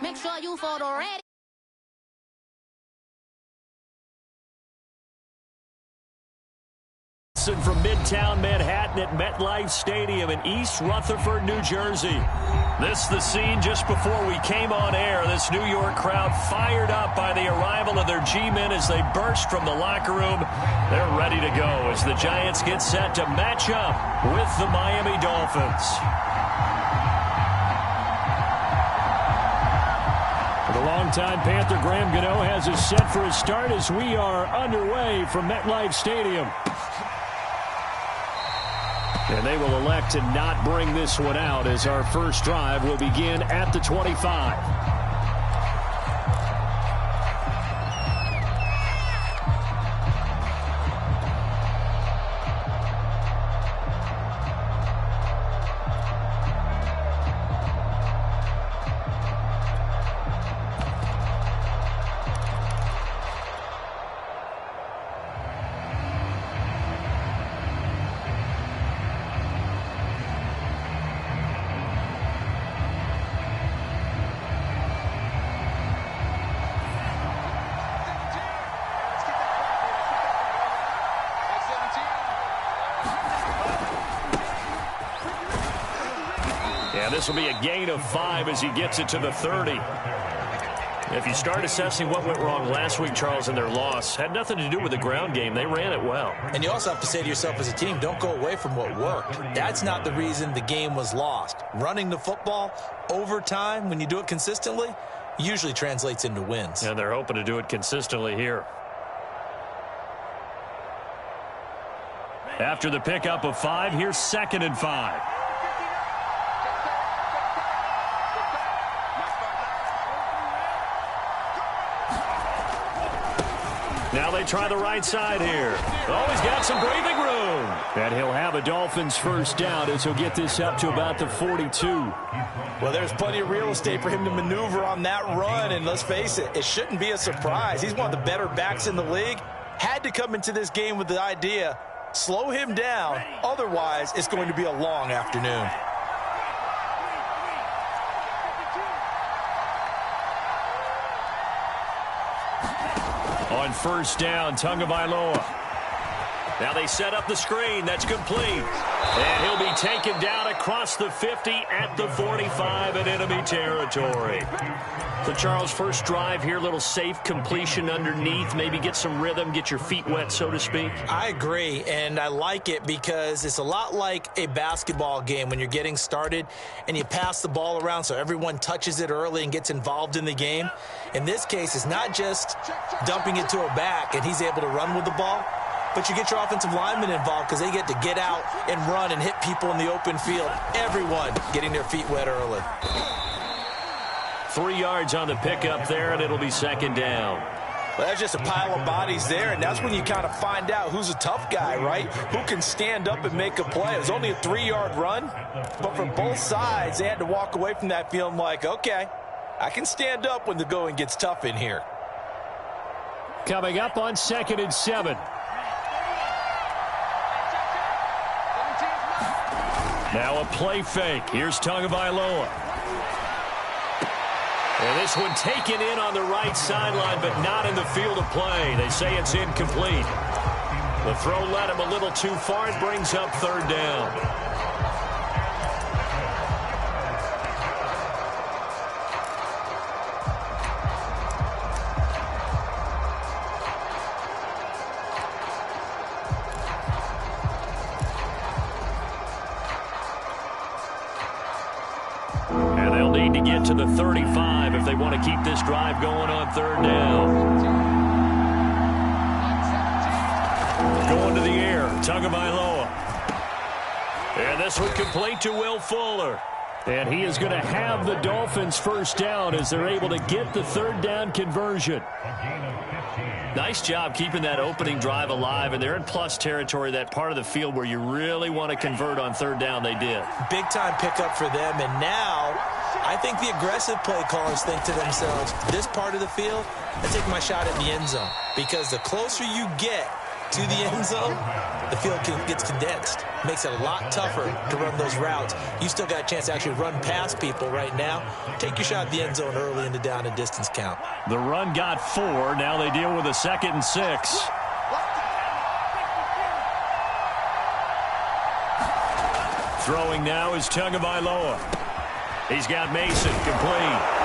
Make sure you photo ready. From Midtown Manhattan at MetLife Stadium in East Rutherford, New Jersey. This the scene just before we came on air. This New York crowd fired up by the arrival of their G-men as they burst from the locker room. They're ready to go as the Giants get set to match up with the Miami Dolphins. The longtime Panther Graham Gano has us set for a start as we are underway from MetLife Stadium. And they will elect to not bring this one out as our first drive will begin at the 25. This will be a gain of 5 as he gets it to the 30. If you start assessing what went wrong last week, Charles, in their loss, had nothing to do with the ground game. They ran it well. And you also have to say to yourself as a team, don't go away from what worked. That's not the reason the game was lost. Running the football over time, when you do it consistently, usually translates into wins. And they're hoping to do it consistently here. After the pickup of 5, here's 2nd and 5. Now they try the right side here. Oh, he's got some breathing room. And he'll have a Dolphins first down as he'll get this up to about the 42. Well, there's plenty of real estate for him to maneuver on that run. And let's face it, it shouldn't be a surprise. He's one of the better backs in the league. Had to come into this game with the idea, slow him down. Otherwise, it's going to be a long afternoon. On first down, Tagovailoa. Now they set up the screen. That's complete. And he'll be taken down across the 50 at the 45 in enemy territory. So, Charles, first drive here, little safe completion underneath. Maybe get some rhythm, get your feet wet, so to speak. I agree, and I like it because it's a lot like a basketball game when you're getting started and you pass the ball around so everyone touches it early and gets involved in the game. In this case, it's not just dumping it to a back and he's able to run with the ball, but you get your offensive linemen involved because they get to get out and run and hit people in the open field. Everyone getting their feet wet early. 3 yards on the pickup there, and it'll be 2nd down. Well, that's just a pile of bodies there, and that's when you kind of find out who's a tough guy, right? Who can stand up and make a play. It was only a 3-yard run, but for both sides, they had to walk away from that feeling like, okay, I can stand up when the going gets tough in here. Coming up on 2nd and 7. Now a play fake. Here's Tagovailoa. And this one taken in on the right sideline, but not in the field of play. They say it's incomplete. The throw led him a little too far. It brings up 3rd down. To get to the 35 if they want to keep this drive going on 3rd down. Going to the air, Tagovailoa. And this one complete to Will Fuller. And he is going to have the Dolphins first down as they're able to get the 3rd down conversion. Nice job keeping that opening drive alive, and they're in plus territory, that part of the field where you really want to convert on 3rd down. They did. Big time pickup for them, and now I think the aggressive play callers think to themselves, this part of the field, I take my shot at the end zone, because the closer you get to the end zone, the field gets condensed. Makes it a lot tougher to run those routes. You still got a chance to actually run past people right now. Take your shot at the end zone early in the down and distance count. The run got 4. Now they deal with a 2nd and 6. Throwing now is Tagovailoa. He's got Mason complete.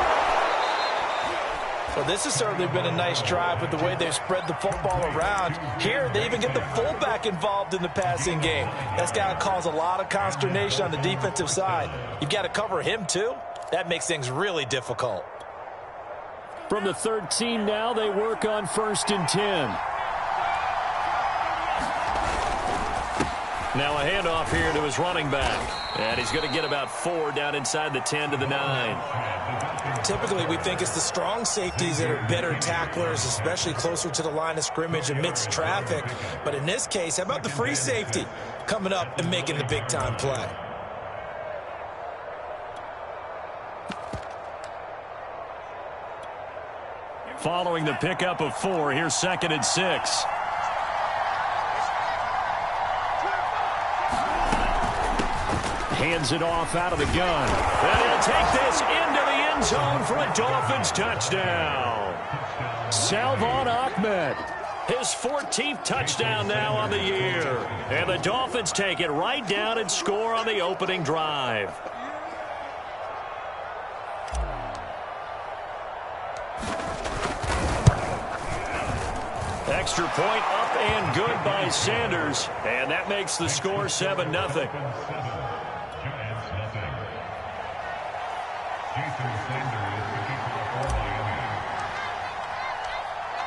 Well, this has certainly been a nice drive with the way they've spread the football around. Here, they even get the fullback involved in the passing game. That's got to cause a lot of consternation on the defensive side. You've got to cover him, too. That makes things really difficult. From the 13 now, they work on 1st and 10. Now a handoff here to his running back. And he's going to get about 4 down inside the 10 to the 9. Typically, we think it's the strong safeties that are better tacklers, especially closer to the line of scrimmage amidst traffic. But in this case, how about the free safety coming up and making the big-time play? Following the pickup of 4, here's 2nd and 6. Hands it off out of the gun. And he'll take this into the end zone for a Dolphins touchdown. Salvon Ahmed, his 14th touchdown now on the year. And the Dolphins take it right down and score on the opening drive. Extra point up and good by Sanders. And that makes the score 7-0.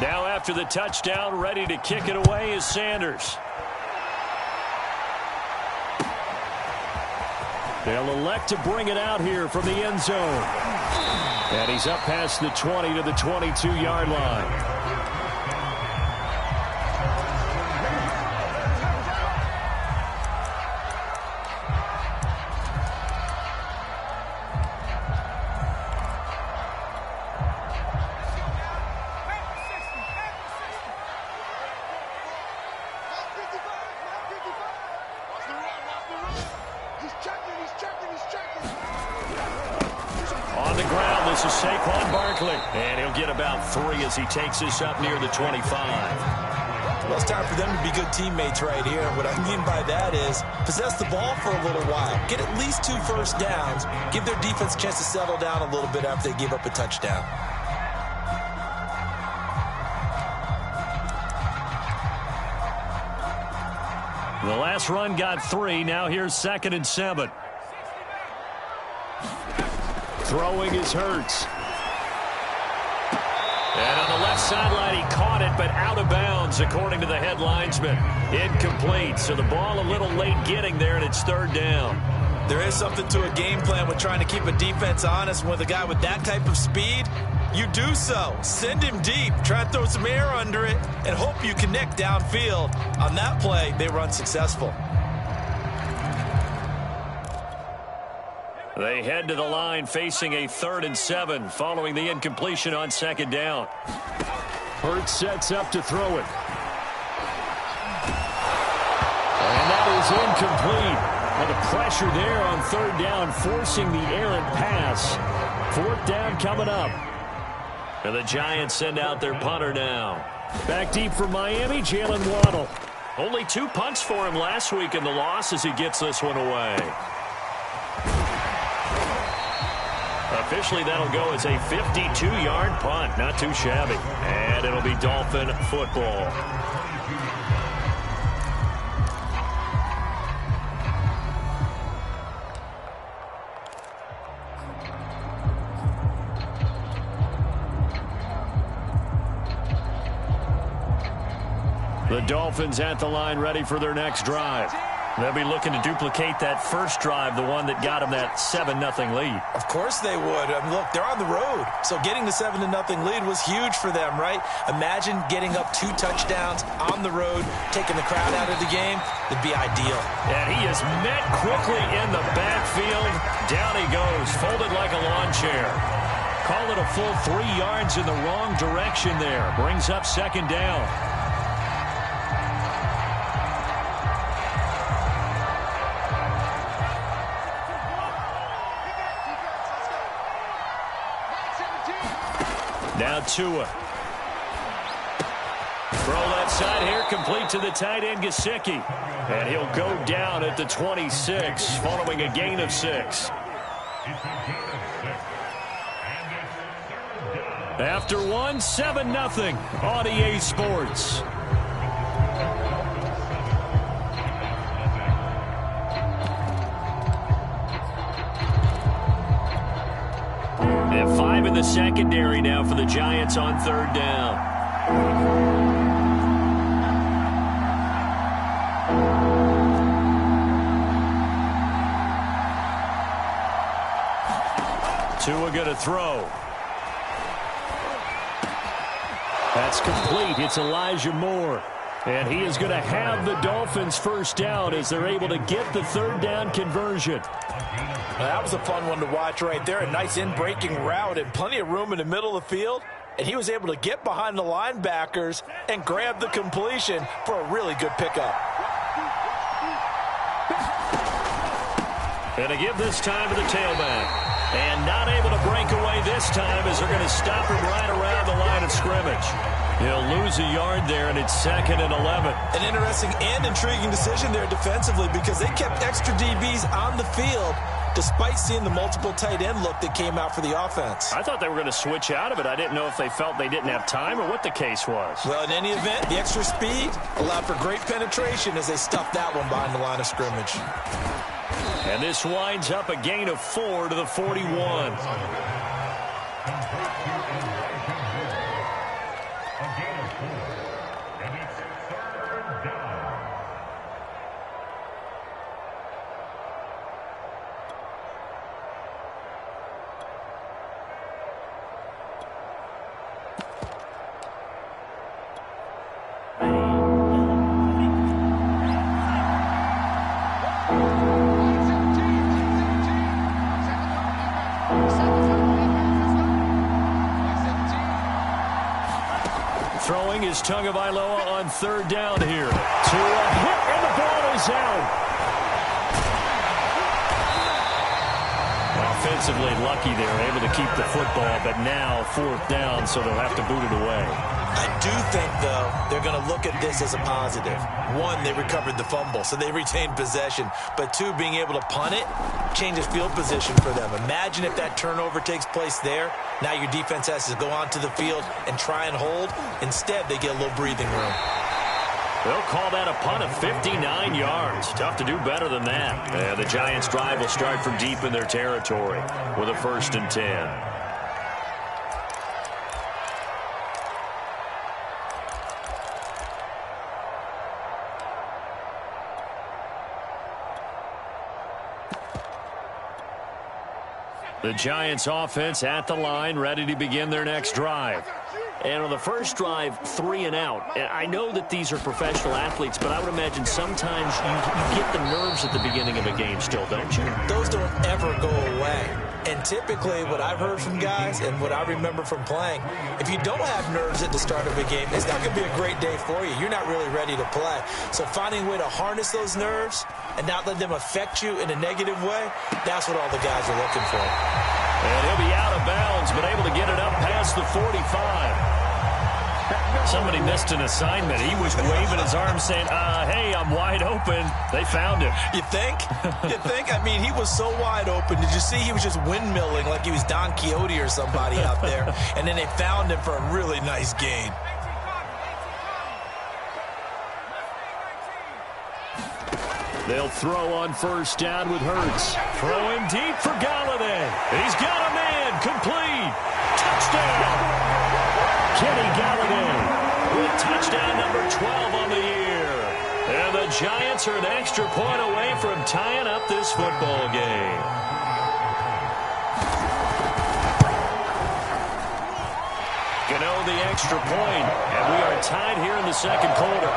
Now after the touchdown, ready to kick it away is Sanders. They'll elect to bring it out here from the end zone. And he's up past the 20 to the 22-yard line. And he'll get about 3 as he takes this up near the 25. Well, it's time for them to be good teammates right here. What I mean by that is possess the ball for a little while. Get at least 2 first downs. Give their defense a chance to settle down a little bit after they give up a touchdown. The last run got 3. Now here's 2nd and 7. Throwing is Hurts. And on the left sideline, he caught it, but out of bounds, according to the head linesman. Incomplete, so the ball a little late getting there, and it's 3rd down. There is something to a game plan with trying to keep a defense honest. With a guy with that type of speed, you do so. Send him deep. Try to throw some air under it, and hope you connect downfield. On that play, they run successful. They head to the line facing a 3rd and 7 following the incompletion on 2nd down. Hurts sets up to throw it. And that is incomplete. Well, the pressure there on 3rd down, forcing the errant pass. 4th down coming up. And the Giants send out their punter now. Back deep for Miami, Jalen Waddle. Only 2 punts for him last week in the loss as he gets this one away. Officially, that'll go as a 52-yard punt. Not too shabby. And it'll be Dolphin football. The Dolphins at the line ready for their next drive. They'll be looking to duplicate that first drive, the one that got them that 7-0 lead. Of course they would. I mean, look, they're on the road. So getting the 7-0 lead was huge for them, right? Imagine getting up 2 touchdowns on the road, taking the crowd out of the game. It'd be ideal. And he is met quickly in the backfield. Down he goes, folded like a lawn chair. Call it a full 3 yards in the wrong direction there. Brings up 2nd down. Now Tua. Throw left side here, complete to the tight end, Gesicki. And he'll go down at the 26, following a gain of 6. After one, 7-0 on EA Sports. And 5 in the secondary now for the Giants on 3rd down. Tua going to throw. That's complete. It's Elijah Moore. And he is going to have the Dolphins first down as they're able to get the 3rd down conversion. Well, that was a fun one to watch right there. A nice in-breaking route and plenty of room in the middle of the field. And he was able to get behind the linebackers and grab the completion for a really good pickup. And to give this time to the tailback. And not able to break away this time as they're going to stop him right around the line of scrimmage. He'll lose a yard there, and it's 2nd and 11. An interesting and intriguing decision there defensively because they kept extra DBs on the field despite seeing the multiple tight end look that came out for the offense. I thought they were going to switch out of it. I didn't know if they felt they didn't have time or what the case was. Well, in any event, the extra speed allowed for great penetration as they stuffed that one behind the line of scrimmage. And this winds up a gain of 4 to the 41. Throwing is Tagovailoa on 3rd down here. To a hit, and the ball is out. Offensively lucky they were able to keep the football, but now 4th down, so they'll have to boot it away. I do think, though, they're going to look at this as a positive. 1, they recovered the fumble, so they retained possession. But 2, being able to punt it changes field position for them. Imagine if that turnover takes place there. Now your defense has to go onto the field and try and hold. Instead, they get a little breathing room. They'll call that a punt of 59 yards. Tough to do better than that. The Giants' drive will start from deep in their territory with a 1st and 10. The Giants offense at the line, ready to begin their next drive. And on the first drive, 3 and out. And I know that these are professional athletes, but I would imagine sometimes you get the nerves at the beginning of a game still, don't you? Those don't ever go away. And typically what I've heard from guys and what I remember from playing, if you don't have nerves at the start of a game, it's not going to be a great day for you. You're not really ready to play. So finding a way to harness those nerves and not let them affect you in a negative way, that's what all the guys are looking for. And he'll be out of bounds, but able to get it up past the 45. Somebody missed an assignment. He was waving his arms saying, hey, I'm wide open. They found him. You think? You think? I mean, he was so wide open. Did you see he was just windmilling like he was Don Quixote or somebody out there? And then they found him for a really nice gain. They'll throw on 1st down with Hurts. Throwing deep for Galladay. He's got a man. Complete. Touchdown. Kenny Galladay with touchdown number 12 on the year. And the Giants are an extra point away from tying up this football game. Gano the extra point, and we are tied here in the 2nd quarter.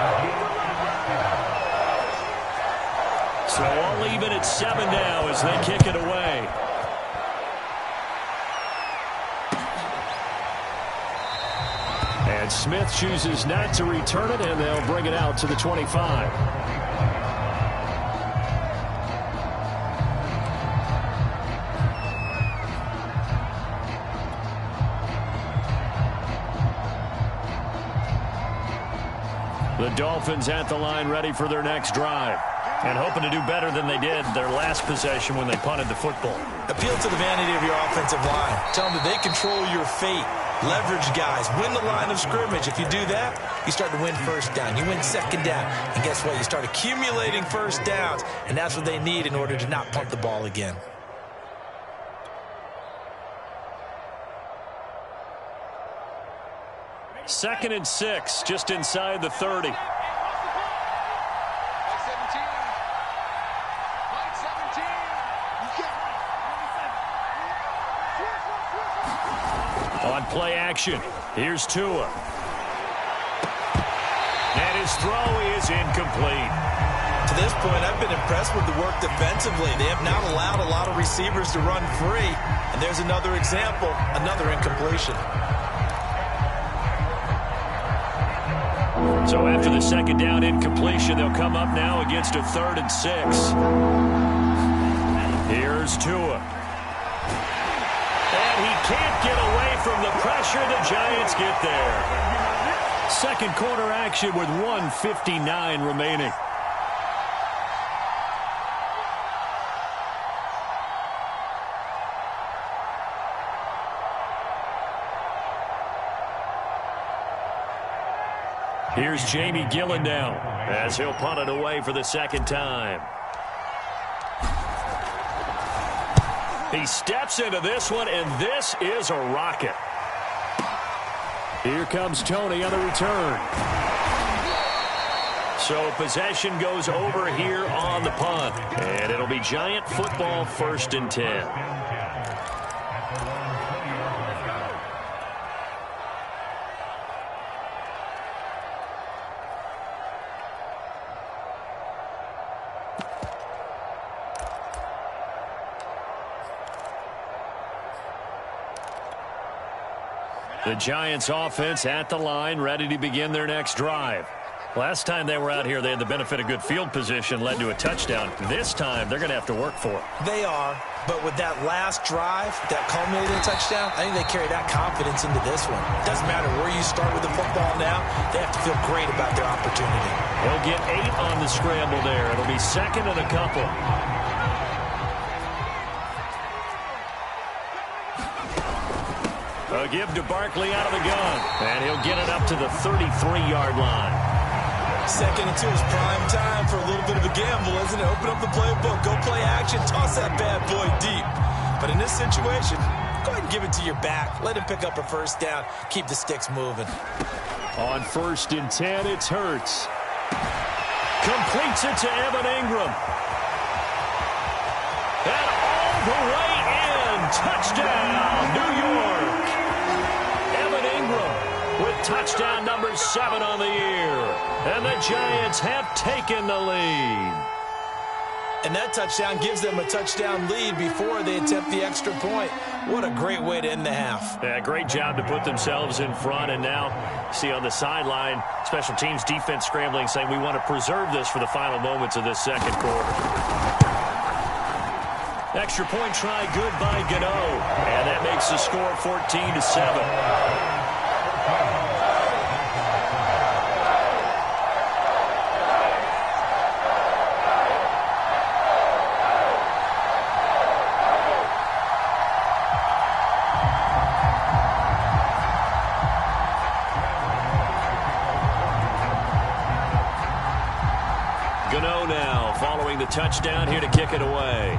So all even at 7 now as they kick it away. And Smith chooses not to return it, and they'll bring it out to the 25. The Dolphins at the line ready for their next drive. And hoping to do better than they did their last possession when they punted the football. Appeal to the vanity of your offensive line. Tell them that they control your fate. Leverage guys. Win the line of scrimmage. If you do that, you start to win first down. You win second down. And guess what? You start accumulating first downs. And that's what they need in order to not punt the ball again. Second and 6, just inside the 30. On play action, here's Tua. And his throw is incomplete. To this point, I've been impressed with the work defensively. They have not allowed a lot of receivers to run free. And there's another example, another incompletion. So after the second down incompletion, they'll come up now against a 3rd and 6. Here's Tua. And he can't get away from the pressure. The Giants get there. Second quarter action with 1:59 remaining. Here's Jamie Gillen now as he'll punt it away for the second time. He steps into this one, and this is a rocket. Here comes Tony on the return. So possession goes over here on the punt, and it'll be Giant football 1st and 10. The Giants offense at the line, ready to begin their next drive. Last time they were out here, they had the benefit of good field position, led to a touchdown. This time, they're going to have to work for it. They are, but with that last drive, that culminated in a touchdown, I think they carry that confidence into this one. It doesn't matter where you start with the football now, they have to feel great about their opportunity. They'll get 8 on the scramble there. It'll be 2nd and a couple. A give to Barkley out of the gun, and he'll get it up to the 33-yard line. 2nd and 2 is prime time for a little bit of a gamble, isn't it? Open up the playbook, go play action, toss that bad boy deep. But in this situation, go ahead and give it to your back. Let him pick up a first down. Keep the sticks moving. On 1st and 10, it's Hurts. Completes it to Evan Ingram. And all the way in. Touchdown, New York. With touchdown number 7 on the year. And the Giants have taken the lead. And that touchdown gives them a touchdown lead before they attempt the extra point. What a great way to end the half. Yeah, great job to put themselves in front. And now, see on the sideline, special teams defense scrambling, saying we want to preserve this for the final moments of this second quarter. Extra point try good by Gano. And that makes the score 14-7. Gano now following the touchdown here to kick it away.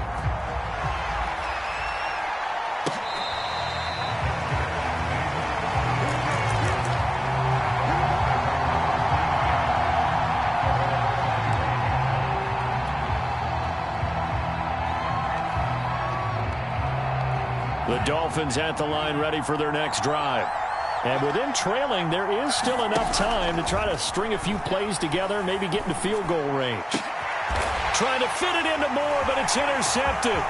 The Dolphins at the line ready for their next drive. And with them trailing, there is still enough time to try to string a few plays together, maybe get into field goal range. Trying to fit it into Moore, but it's intercepted.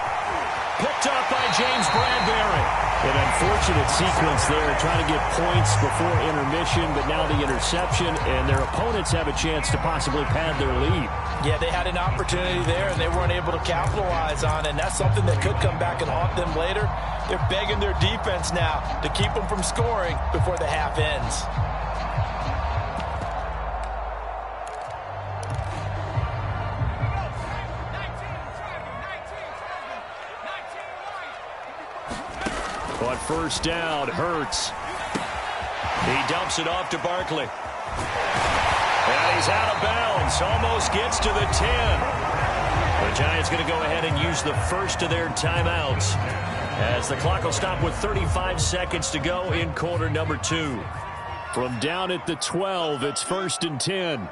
Picked up by James Bradbury. An unfortunate sequence there, trying to get points before intermission, but now the interception, and their opponents have a chance to possibly pad their lead. Yeah, they had an opportunity there, and they weren't able to capitalize on it, and that's something that could come back and haunt them later. They're begging their defense now to keep them from scoring before the half ends. first down. Hurts. He dumps it off to Barkley. And he's out of bounds. Almost gets to the 10. The Giants going to go ahead and use the first of their timeouts, as the clock will stop with 35 seconds to go in quarter number 2. From down at the 12, it's 1st and 10.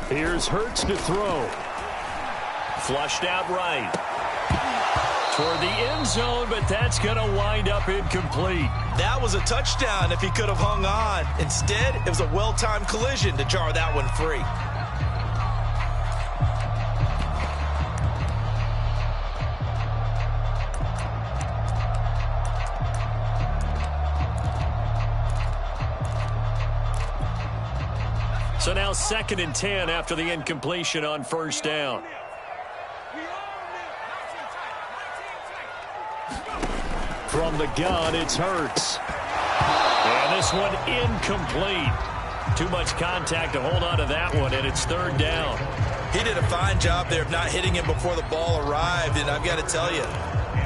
Here's Hurts to throw. Flushed out right. Toward the end zone, but that's going to wind up incomplete. That was a touchdown if he could have hung on. Instead, it was a well-timed collision to jar that one free. So now 2nd and 10 after the incompletion on first down. From the gun, it's Hurts. And this one incomplete. Too much contact to hold on to that one, and it's 3rd down. He did a fine job there of not hitting him before the ball arrived, and I've got to tell you,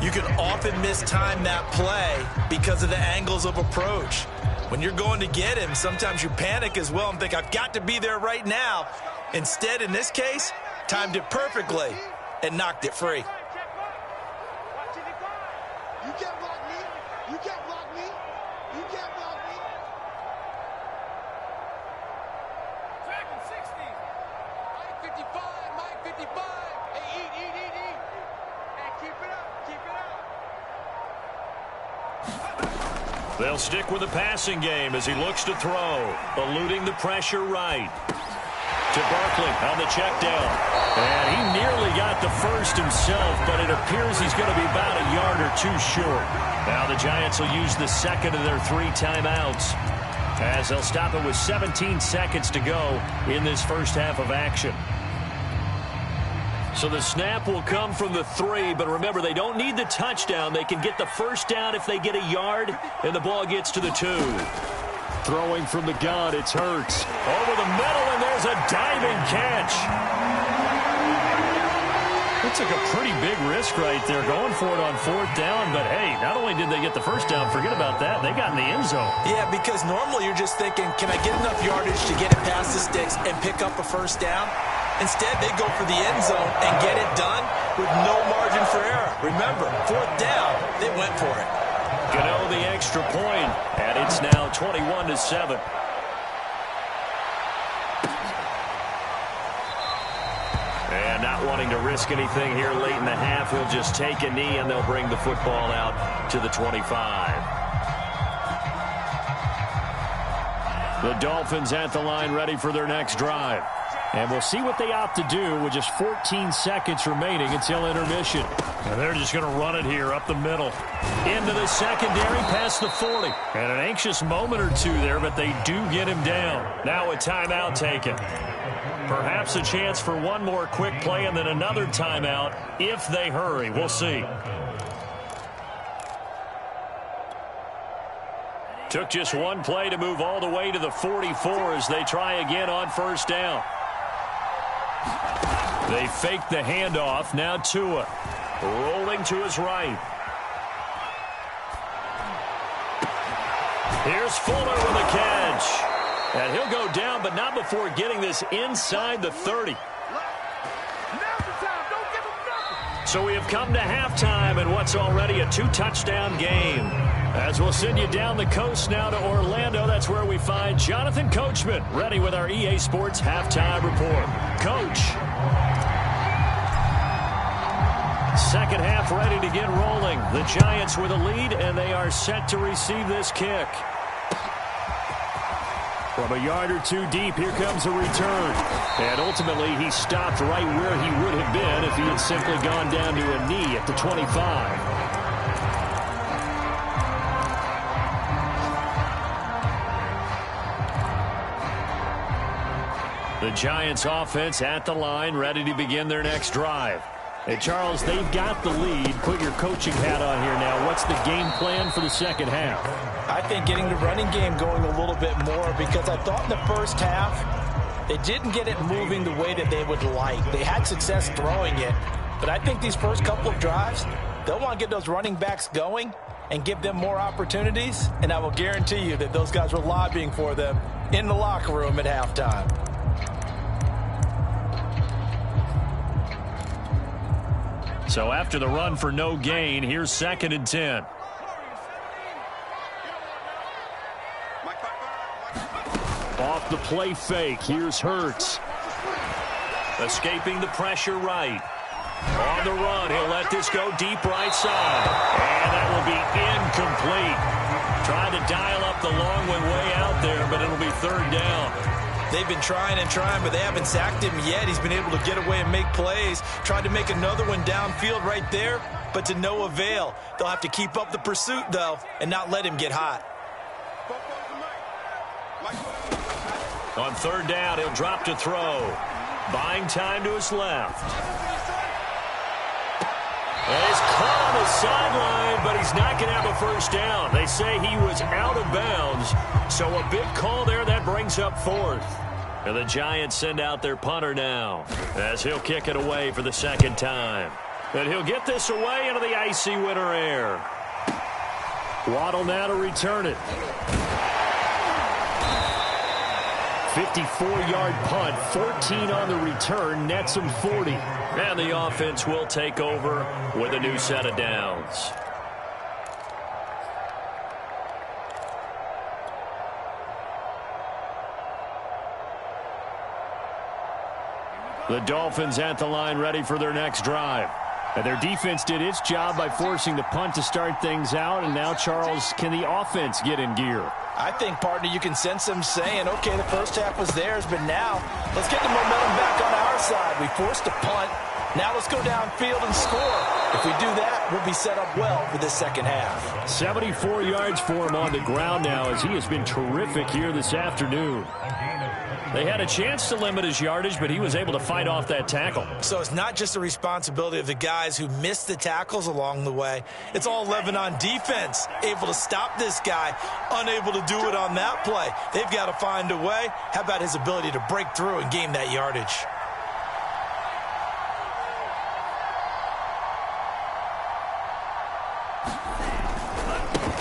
you can often mistime that play because of the angles of approach. When you're going to get him, sometimes you panic as well and think, I've got to be there right now. Instead, in this case, timed it perfectly and knocked it free. You can't block me. You can't block me. You can't block me. Dragon 60. Mike 55. Mike 55. Hey, eat. Hey, keep it up. Keep it up. They'll stick with the passing game as he looks to throw. Eluding the pressure right. To Barkley on the check down. And he nearly got the first himself, but it appears he's going to be about a yard or two short. Now the Giants will use the second of their 3 timeouts, as they'll stop it with 17 seconds to go in this first half of action. So the snap will come from the 3, but remember, they don't need the touchdown. They can get the first down if they get a yard, and the ball gets to the 2. Throwing from the gun, it's Hurts. Over the middle, and there's a diving catch. It took a pretty big risk right there, going for it on 4th down. But, hey, not only did they get the first down, forget about that, they got in the end zone. Yeah, because normally you're just thinking, can I get enough yardage to get it past the sticks and pick up a first down? Instead, they go for the end zone and get it done with no margin for error. Remember, 4th down, they went for it. Gano the extra point, and it's now 21-7. And not wanting to risk anything here late in the half, he'll just take a knee, and they'll bring the football out to the 25. The Dolphins at the line, ready for their next drive. And we'll see what they opt to do with just 14 seconds remaining until intermission. And they're just going to run it here up the middle. Into the secondary, past the 40. And an anxious moment or two there, but they do get him down. Now a timeout taken. Perhaps a chance for one more quick play and then another timeout if they hurry. We'll see. Took just one play to move all the way to the 44 as they try again on first down. They fake the handoff. Now Tua rolling to his right. Here's Fuller with a catch. And he'll go down, but not before getting this inside the 30. So we have come to halftime in what's already a 2-touchdown game. As we'll send you down the coast now to Orlando, that's where we find Jonathan Coachman, ready with our EA Sports Halftime Report. Coach. Second half ready to get rolling. The Giants with a lead, and they are set to receive this kick. From a yard or two deep, here comes a return. And ultimately, he stopped right where he would have been if he had simply gone down to a knee at the 25. The Giants offense at the line, ready to begin their next drive. Hey, Charles, they've got the lead. Put your coaching hat on here now. What's the game plan for the second half? I think getting the running game going a little bit more, because I thought in the first half They didn't get it moving the way that they would like. They had success throwing it, but I think these first couple of drives, they'll want to get those running backs going and give them more opportunities, and I will guarantee you that those guys were lobbying for them in the locker room at halftime. So after the run for no gain, here's 2nd and 10. Off the play fake, here's Hurts. Escaping the pressure right. On the run, he'll let this go deep right side. And that will be incomplete. Trying to dial up the long one way out there, but it'll be 3rd down. They've been trying and trying, but they haven't sacked him yet. He's been able to get away and make plays. Tried to make another one downfield right there, but to no avail. They'll have to keep up the pursuit, though, and not let him get hot. On 3rd down, he'll drop to throw. Buying time to his left. He's caught on the sideline, but he's not going to have a 1st down. They say he was out of bounds, so a big call there that brings up 4th. And the Giants send out their punter now as he'll kick it away for the 2nd time. And he'll get this away into the icy winter air. Waddle now to return it. 54-yard punt, 14 on the return, nets him 40. And the offense will take over with a new set of downs. The Dolphins at the line ready for their next drive. And their defense did its job by forcing the punt to start things out. And now, Charles, can the offense get in gear? I think, partner, you can sense them saying, okay, the first half was theirs, but now let's get the momentum back on our side. We forced a punt. Now let's go downfield and score. If we do that, we'll be set up well for this 2nd half. 74 yards for him on the ground now as he has been terrific here this afternoon. They had a chance to limit his yardage, but he was able to fight off that tackle. So it's not just the responsibility of the guys who missed the tackles along the way. It's all 11 on defense, able to stop this guy, unable to do it on that play. They've got to find a way. How about his ability to break through and gain that yardage?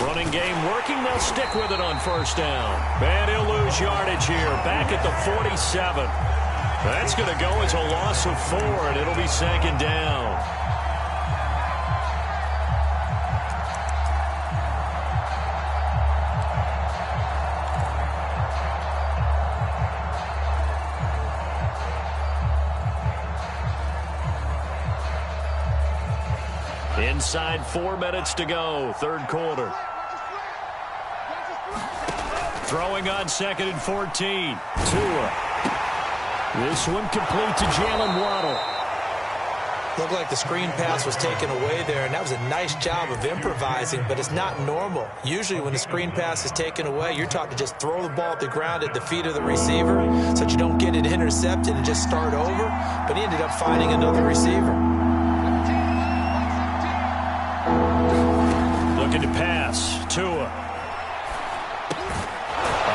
Running game working. They'll stick with it on 1st down. And he'll lose yardage here. Back at the 47. That's going to go as a loss of 4, and it'll be 2nd down. Inside 4 minutes to go, 3rd quarter. Throwing on 2nd and 14. Tua. This one complete to Jalen Waddle. Looked like the screen pass was taken away there, and that was a nice job of improvising, but it's not normal. Usually when the screen pass is taken away, you're taught to just throw the ball at the ground at the feet of the receiver so that you don't get it intercepted and just start over, but he ended up finding another receiver. Looking to pass. Tua.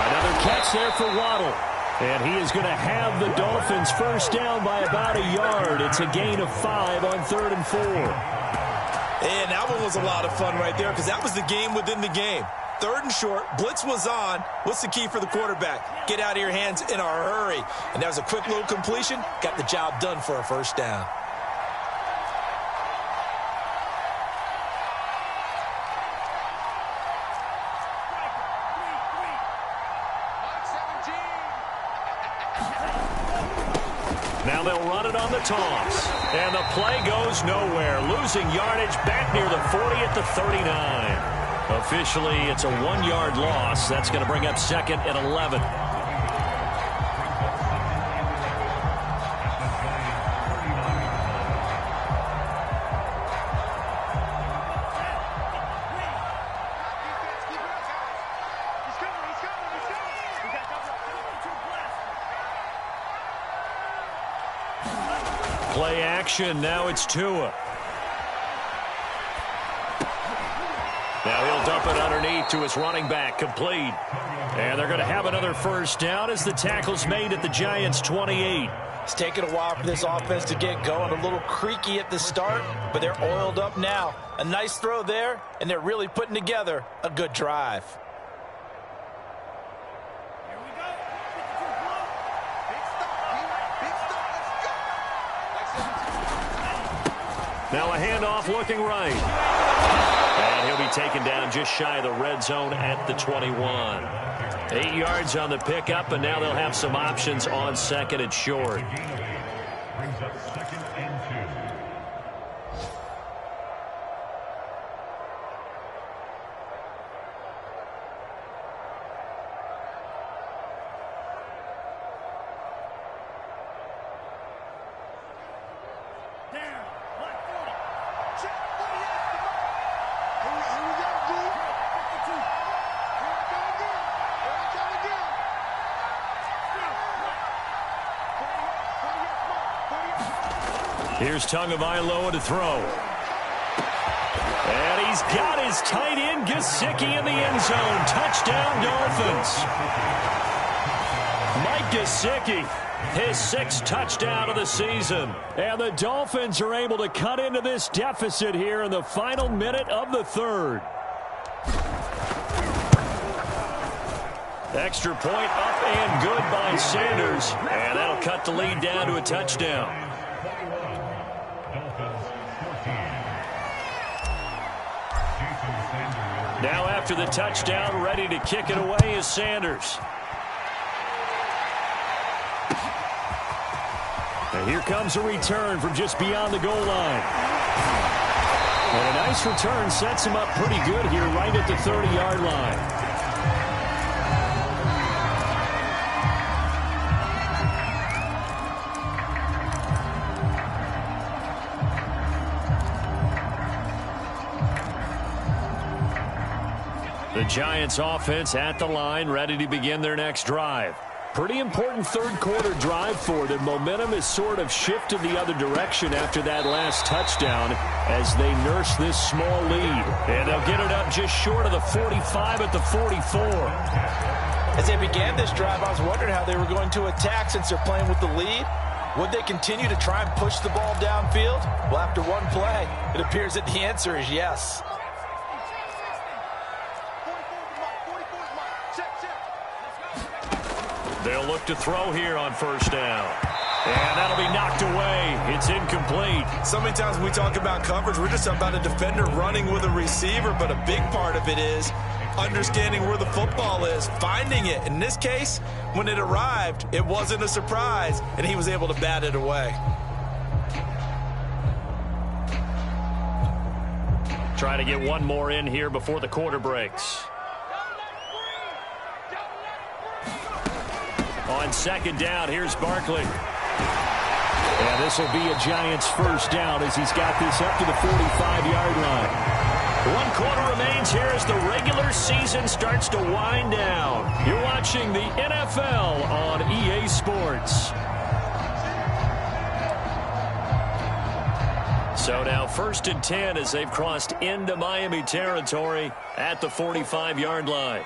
Another catch there for Waddle. And he is going to have the Dolphins 1st down by about a yard. It's a gain of 5 on 3rd and 4. And that one was a lot of fun right there because that was the game within the game. 3rd and short, blitz was on. What's the key for the quarterback? Get out of your hands in a hurry. And that was a quick little completion. Got the job done for a 1st down. Now they'll run it on the toss. And the play goes nowhere. Losing yardage back near the 40 at the 39. Officially, it's a 1-yard loss. That's going to bring up 2nd and 11. Play action. Now it's Tua. Now he'll dump it underneath to his running back, complete. And they're going to have another first down as the tackle's made at the Giants' 28. It's taken a while for this offense to get going. A little creaky at the start, but they're oiled up now. A nice throw there, and they're really putting together a good drive. Here we go. Big stop. Big stop. Let's go. Now a handoff looking right. And he'll be taken down just shy of the red zone at the 21. 8 yards on the pickup, and now they'll have some options on second and short. Brings up second and 2. Here's Tagovailoa to throw. And he's got his tight end, Gesicki, in the end zone. Touchdown, Dolphins. Mike Gesicki, his 6th touchdown of the season. And the Dolphins are able to cut into this deficit here in the final minute of the 3rd. Extra point up and good by Sanders. And that'll cut the lead down to a touchdown. Now after the touchdown, ready to kick it away is Sanders. And here comes a return from just beyond the goal line. And a nice return sets him up pretty good here right at the 30-yard line. The Giants offense at the line, ready to begin their next drive. Pretty important third-quarter drive for them. Momentum has sort of shifted the other direction after that last touchdown as they nurse this small lead. And they'll get it up just short of the 45 at the 44. As they began this drive, I was wondering how they were going to attack since they're playing with the lead. Would they continue to try and push the ball downfield? Well, after one play, it appears that the answer is yes. They'll look to throw here on first down. And that'll be knocked away. It's incomplete. So many times when we talk about coverage, we're just about a defender running with a receiver, but a big part of it is understanding where the football is, finding it. In this case, when it arrived, it wasn't a surprise, and he was able to bat it away. Trying to get one more in here before the quarter breaks. On second down, here's Barkley. And this will be a Giants first down as he's got this up to the 45-yard line. 1 quarter remains here as the regular season starts to wind down. You're watching the NFL on EA Sports. So now 1st and 10 as they've crossed into Miami territory at the 45-yard line.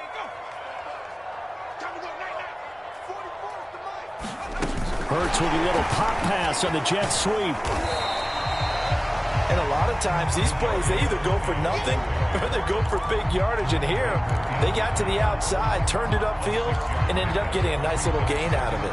Hurts with a little pop pass on the jet sweep. And a lot of times these plays, they either go for nothing or they go for big yardage. And here, they got to the outside, turned it upfield, and ended up getting a nice little gain out of it.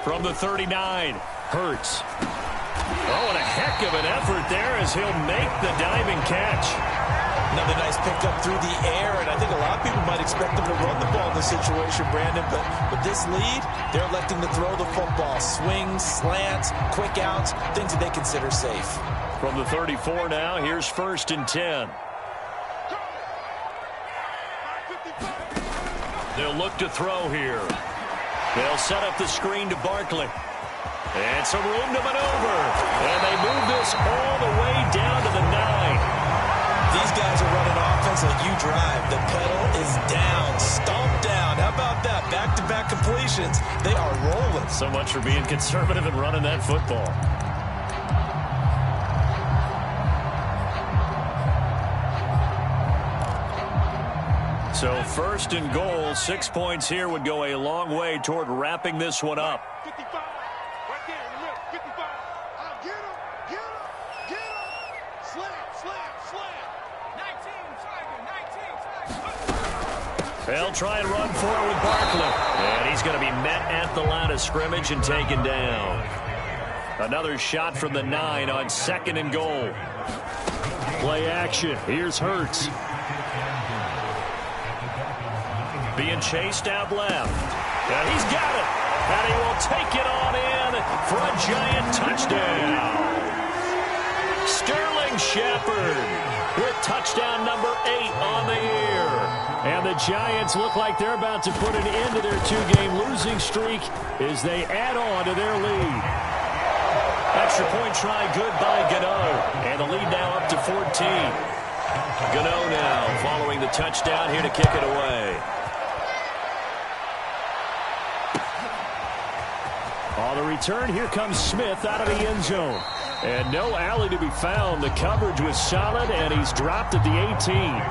From the 39, Hurts. Oh, and a heck of an effort there as he'll make the diving catch. Another nice pickup through the air, and I think a lot of people might expect them to run the ball in this situation, Brandon, but with this lead, they're electing to throw the football. Swings, slants, quick outs, things that they consider safe. From the 34 now, here's 1st and 10. They'll look to throw here. They'll set up the screen to Barkley. And some room to maneuver. And they move this all the way down to the 9. These guys are running formations, they are rolling. So much for being conservative and running that football. So first and goal, 6 points here would go a long way toward wrapping this one up. 55, right there in the middle, 55. I'll get him, get him, get him. Slam. 19, They'll try and run for it with Barkley. And he's going to be met at the line of scrimmage and taken down. Another shot from the 9 on second and goal. Play action. Here's Hurts. Being chased out left. And he's got it. And he will take it on in for a giant touchdown. Sterling Shepard with touchdown number 8 on the year. And the Giants look like they're about to put an end to their 2-game losing streak as they add on to their lead. Extra point try good by Gano. And the lead now up to 14. Gano now following the touchdown here to kick it away. On the return, here comes Smith out of the end zone. And no alley to be found. The coverage was solid, and he's dropped at the 18.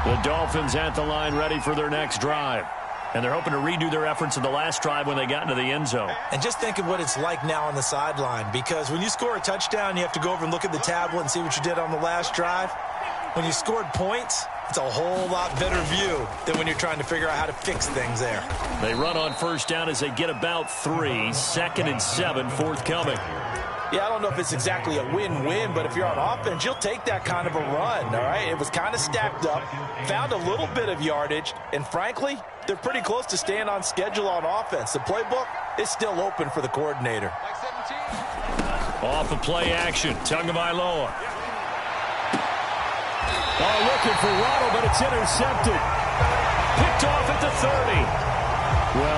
The Dolphins at the line ready for their next drive. And they're hoping to redo their efforts in the last drive when they got into the end zone. And just think of what it's like now on the sideline, because when you score a touchdown, you have to go over and look at the tablet and see what you did on the last drive. When you scored points, it's a whole lot better view than when you're trying to figure out how to fix things there. They run on first down as they get about 3. 2nd and 7 forthcoming. Yeah, I don't know if it's exactly a win-win, but if you're on offense, you'll take that kind of a run, all right? It was kind of stacked up, found a little bit of yardage, and frankly, they're pretty close to staying on schedule on offense. The playbook is still open for the coordinator. Off of play action, Tagovailoa. Oh, looking for Waddle, but it's intercepted. Picked off at the 30. Well,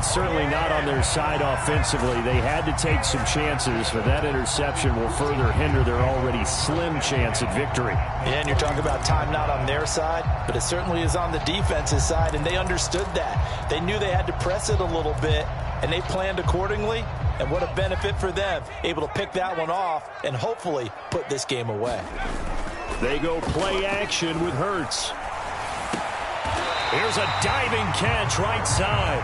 certainly not on their side offensively. They had to take some chances, but that interception will further hinder their already slim chance at victory. Yeah, and you're talking about time not on their side, but it certainly is on the defense's side, and they understood that. They knew they had to press it a little bit, and they planned accordingly, and what a benefit for them, able to pick that one off and hopefully put this game away. They go play action with Hurts. Here's a diving catch right side.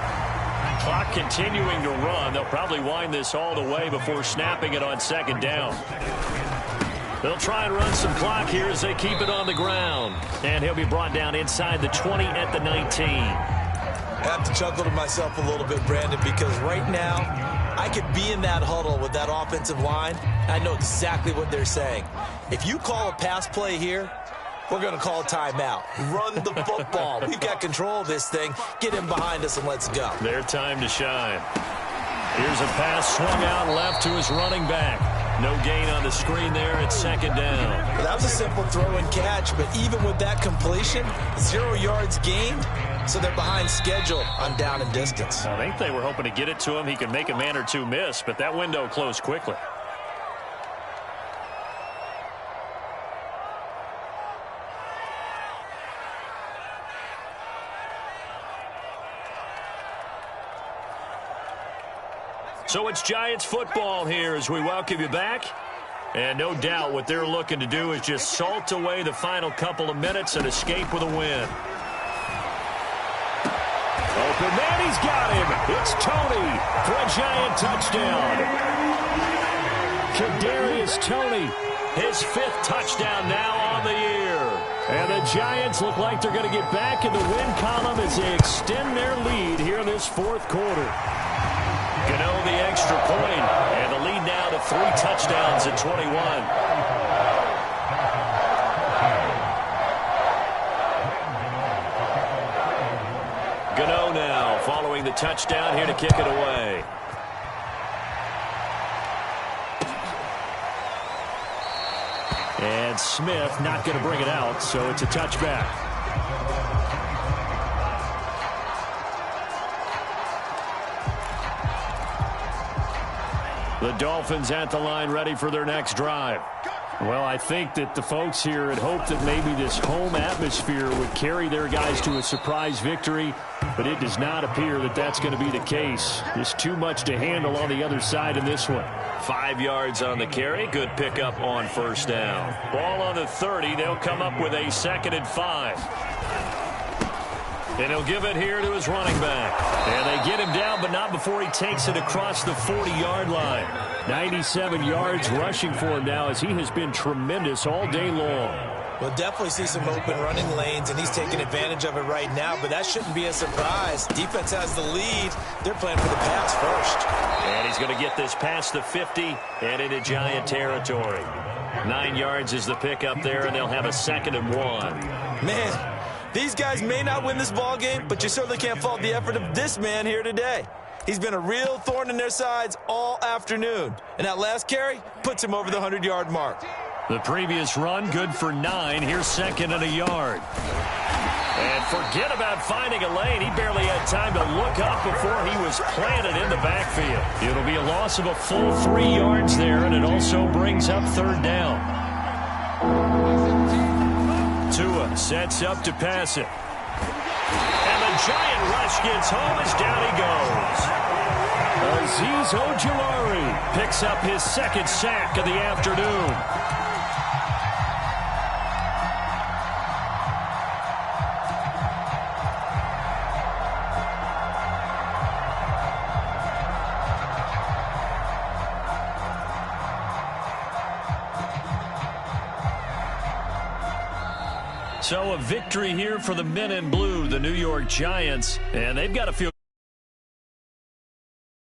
Clock continuing to run. They'll probably wind this all the way before snapping it on second down. They'll try and run some clock here as they keep it on the ground. And he'll be brought down inside the 20 at the 19. I have to chuckle to myself a little bit, Brandon, because right now I could be in that huddle with that offensive line. I know exactly what they're saying. If you call a pass play here, we're going to call a timeout. Run the football. We've got control of this thing. Get him behind us and let's go. Their time to shine. Here's a pass swung out left to his running back. No gain on the screen there at second down. Well, that was a simple throw and catch, but even with that completion, 0 yards gained, so they're behind schedule on down and distance. I think they were hoping to get it to him. He could make a man or two miss, but that window closed quickly. So it's Giants football here as we welcome you back. And no doubt what they're looking to do is just salt away the final couple of minutes and escape with a win. Open man, he's got him. It's Tony for a Giant touchdown. Kadarius Toney, his 5th touchdown now on the year. And the Giants look like they're going to get back in the win column as they extend their lead here in this 4th quarter. Gano the extra point, and the lead now to 3 touchdowns at 21. Gano now following the touchdown here to kick it away. And Smith not going to bring it out, so it's a touchback. The Dolphins at the line ready for their next drive. Well, I think that the folks here had hoped that maybe this home atmosphere would carry their guys to a surprise victory, but it does not appear that that's going to be the case. Just too much to handle on the other side in this one. 5 yards on the carry. Good pickup on first down. Ball on the 30. They'll come up with a 2nd and 5. And he'll give it here to his running back. And they get him down, but not before he takes it across the 40-yard line. 97 yards rushing for him now as he has been tremendous all day long. We'll definitely see some open running lanes, and he's taking advantage of it right now, but that shouldn't be a surprise. Defense has the lead. They're playing for the pass first. And he's going to get this past the 50 and into Giant territory. 9 yards is the pickup there, and they'll have a 2nd and 1. Man, these guys may not win this ball game, but you certainly can't fault the effort of this man here today. He's been a real thorn in their sides all afternoon, and that last carry puts him over the 100-yard mark. The previous run, good for 9. Here's 2nd and a yard. And forget about finding a lane. He barely had time to look up before he was planted in the backfield. It'll be a loss of a full 3 yards there, and it also brings up 3rd down. Tua sets up to pass it. And the giant rush gets home as down he goes. Azeez Ojulari picks up his 2nd sack of the afternoon. So a victory here for the men in blue, the New York Giants, and they've got to feel